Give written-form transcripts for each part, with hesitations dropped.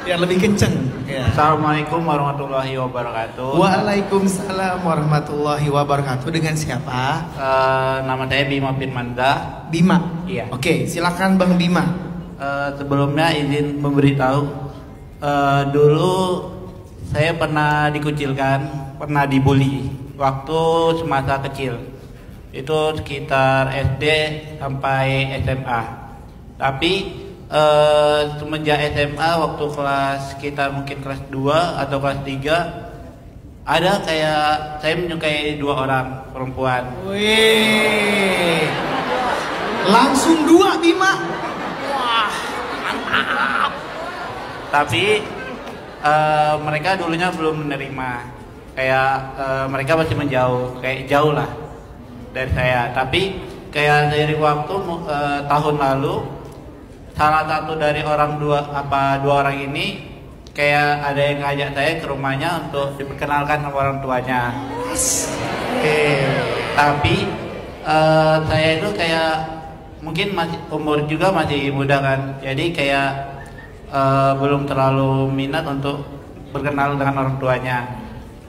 Biar lebih kenceng. Ya. Assalamualaikum warahmatullahi wabarakatuh. Waalaikumsalam warahmatullahi wabarakatuh. Dengan siapa? Nama saya Bima Firmanza. Bima. Iya. Oke, silakan Bang Bima. Sebelumnya izin memberitahu, dulu saya pernah dikucilkan, pernah dibully waktu semasa kecil. Itu sekitar SD sampai SMA. Tapi semenjak SMA waktu kelas sekitar mungkin kelas 2 atau kelas 3 ada kayak saya menyukai 2 orang perempuan. Wih. Langsung 2 Bima. Wah, mantap. Tapi mereka dulunya belum menerima. Kayak mereka masih menjauh, kayak jauh lah dari saya. Tapi kayak dari waktu tahun lalu salah satu dari dua orang ini kayak ada yang ngajak saya ke rumahnya untuk diperkenalkan sama orang tuanya. Tapi saya itu kayak mungkin masih umur juga masih muda kan, jadi kayak belum terlalu minat untuk berkenal dengan orang tuanya.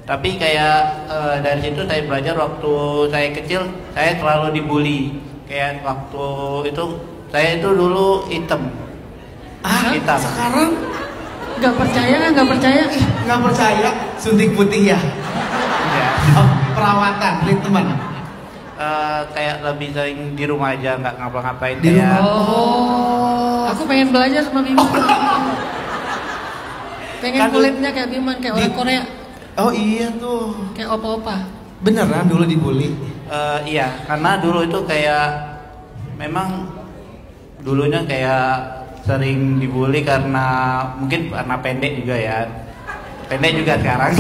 Tapi kayak dari situ saya belajar waktu saya kecil saya selalu dibully. Kayak waktu itu saya itu dulu hitam. Hitam. Sekarang Gak percaya. nggak percaya suntik putih ya? Ya. Oh, perawatan, treatment. Kayak lebih sering di rumah aja, nggak ngapa-ngapain. Di kayak, rumah. Aku pengen belajar sama Bima. Pengen Kan- kulitnya kayak Bima, kayak orang Korea, Oh iya tuh. kayak opa-opa. Beneran dulu dibully? Iya, karena dulu itu kayak memang dulunya kayak sering dibully karena mungkin karena pendek juga ya. Pendek juga sekarang.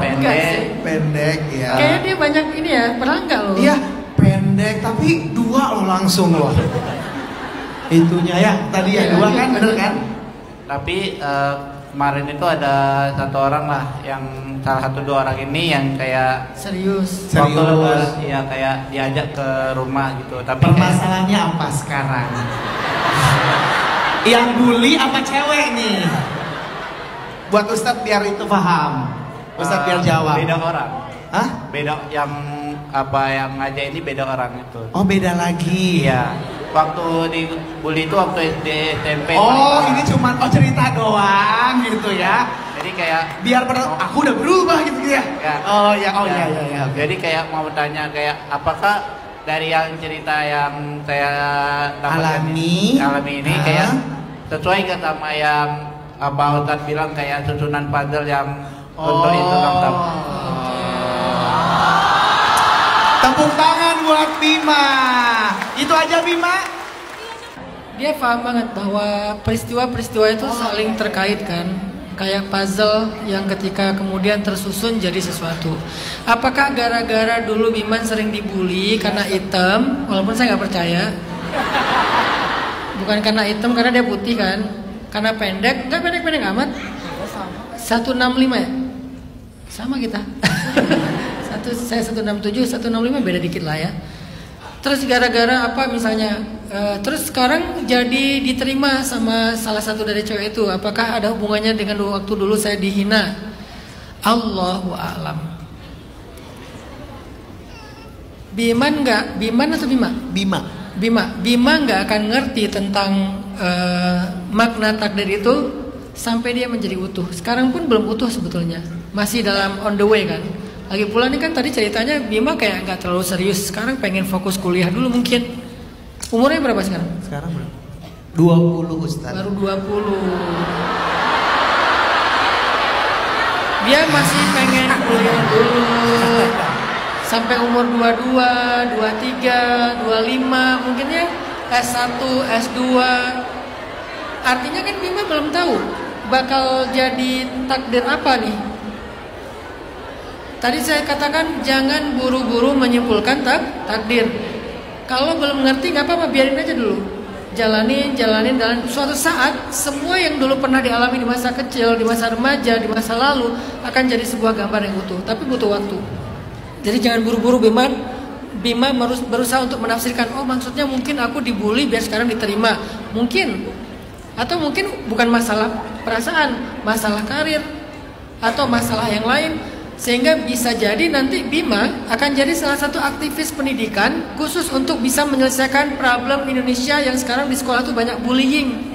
Enggak sih. Pendek ya. Kayaknya dia banyak ini ya, pernah nggak lo? Iya, pendek tapi 2 loh langsung loh. Itunya ya, tadi ya 2 kan, bener kan? Tapi kemarin itu ada satu orang lah yang salah satu 2 orang ini yang kayak Serius. waktu Serius. lebaran ya kayak diajak ke rumah gitu. Tapi kayak, Permasalahannya apa sekarang? Yang bully apa cewek nih? Buat Ustadz biar itu paham. Ustadz biar jawab. beda orang. Hah? Beda yang ngajak ini beda orang itu. Oh beda lagi. Iya. Waktu dibully itu waktu SD SMP. Oh ini cuman cerita doang gitu ya. Jadi kayak Biar pada aku udah berubah gitu ya. Ya. Oh ya, Ya. ya. Jadi kayak mau tanya kayak apakah dari yang cerita yang saya Alami ini kayak sesuai nggak sama yang apa Ustadz bilang kayak susunan puzzle yang untuk itu lengkap. Tepuk tangan buat Bima. Itu aja Bima. Dia paham banget bahwa peristiwa-peristiwa itu saling terkait kan. Kayak puzzle yang ketika kemudian tersusun jadi sesuatu. Apakah gara-gara dulu Biman sering dibully karena hitam, walaupun saya nggak percaya. Bukan karena hitam, karena dia putih kan. Karena pendek, nggak pendek-pendek amat. 165 ya? Sama kita. Saya 167, 165 beda dikit lah ya. Terus gara-gara apa misalnya? Terus sekarang jadi diterima sama salah satu dari cewek itu. Apakah ada hubungannya dengan waktu dulu saya dihina? Allahu a'lam. Biman atau Bima? Bima. Bima nggak akan ngerti tentang makna takdir itu sampai dia menjadi utuh. Sekarang pun belum utuh sebetulnya, masih dalam on the way kan. Lagi pula nih kan tadi ceritanya Bima kayak nggak terlalu serius. Sekarang pengen fokus kuliah dulu mungkin. Umurnya berapa sekarang? Sekarang berapa? 20 Ustaz. Baru 20. Dia masih pengen kuliah dulu sampai umur 22, 23, 25 mungkin ya, S1, S2. Artinya kan Bima belum tahu bakal jadi takdir apa nih. Tadi saya katakan jangan buru-buru menyimpulkan takdir. Kalau belum ngerti nggak apa-apa, biarin aja dulu. Jalanin. Dan suatu saat semua yang dulu pernah dialami di masa kecil, di masa remaja, di masa lalu akan jadi sebuah gambar yang utuh. Tapi butuh waktu. Jadi jangan buru-buru Biman. Bima berusaha untuk menafsirkan, oh maksudnya mungkin aku dibully biar sekarang diterima, mungkin, atau mungkin bukan masalah perasaan, masalah karir atau masalah yang lain, sehingga bisa jadi nanti Bima akan jadi salah satu aktivis pendidikan khusus untuk bisa menyelesaikan problem Indonesia yang sekarang di sekolah tuh banyak bullying.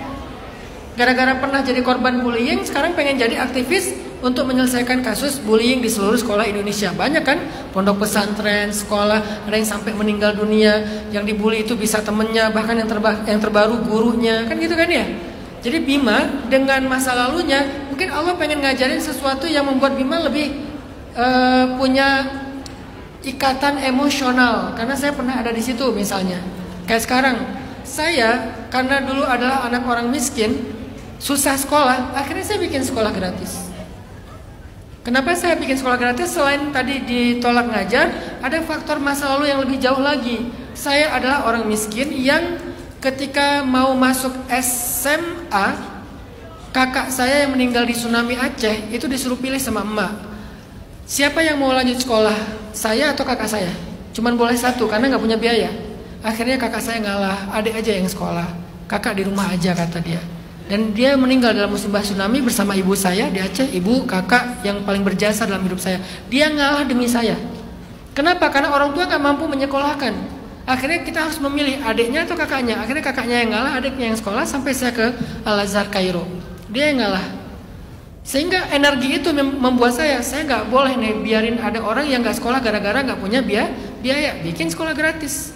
Gara-gara pernah jadi korban bullying, sekarang pengen jadi aktivis untuk menyelesaikan kasus bullying di seluruh sekolah Indonesia. Banyak kan, pondok pesantren, sekolah, ada yang sampai meninggal dunia. Yang dibully itu bisa temennya, bahkan yang terbaru gurunya, kan gitu kan ya. Jadi Bima dengan masa lalunya, mungkin Allah pengen ngajarin sesuatu yang membuat Bima lebih punya ikatan emosional. Karena saya pernah ada di situ misalnya. Kayak sekarang, saya karena dulu adalah anak orang miskin, susah sekolah, akhirnya saya bikin sekolah gratis. Kenapa saya bikin sekolah gratis? Selain tadi ditolak ngajar, ada faktor masa lalu yang lebih jauh lagi. Saya adalah orang miskin yang ketika mau masuk SMA, kakak saya yang meninggal di tsunami Aceh itu disuruh pilih sama emak. Siapa yang mau lanjut sekolah? Saya atau kakak saya? Cuman boleh satu karena nggak punya biaya. Akhirnya kakak saya ngalah, adik aja yang sekolah, kakak di rumah aja kata dia. Dan dia meninggal dalam musibah tsunami bersama ibu saya di Aceh, ibu kakak yang paling berjasa dalam hidup saya. Dia ngalah demi saya. Kenapa? Karena orang tua nggak mampu menyekolahkan. Akhirnya kita harus memilih adiknya atau kakaknya. Akhirnya kakaknya yang ngalah, adiknya yang sekolah sampai saya ke Al-Azhar Kairo. Dia yang ngalah. Sehingga energi itu membuat saya nggak boleh nih biarin ada orang yang nggak sekolah gara-gara nggak punya biaya. Bikin sekolah gratis.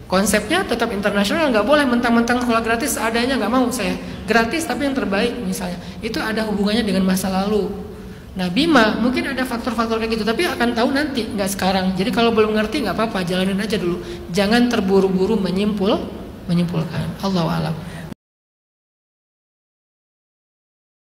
Konsepnya tetap internasional, nggak boleh mentang-mentang sekolah gratis adanya, nggak mau saya. Gratis tapi yang terbaik misalnya. Itu ada hubungannya dengan masa lalu. Nah Bima mungkin ada faktor-faktor kayak gitu, tapi akan tahu nanti, nggak sekarang. Jadi kalau belum ngerti nggak apa-apa, jalanin aja dulu. Jangan terburu-buru menyimpulkan. Allahu a'lam.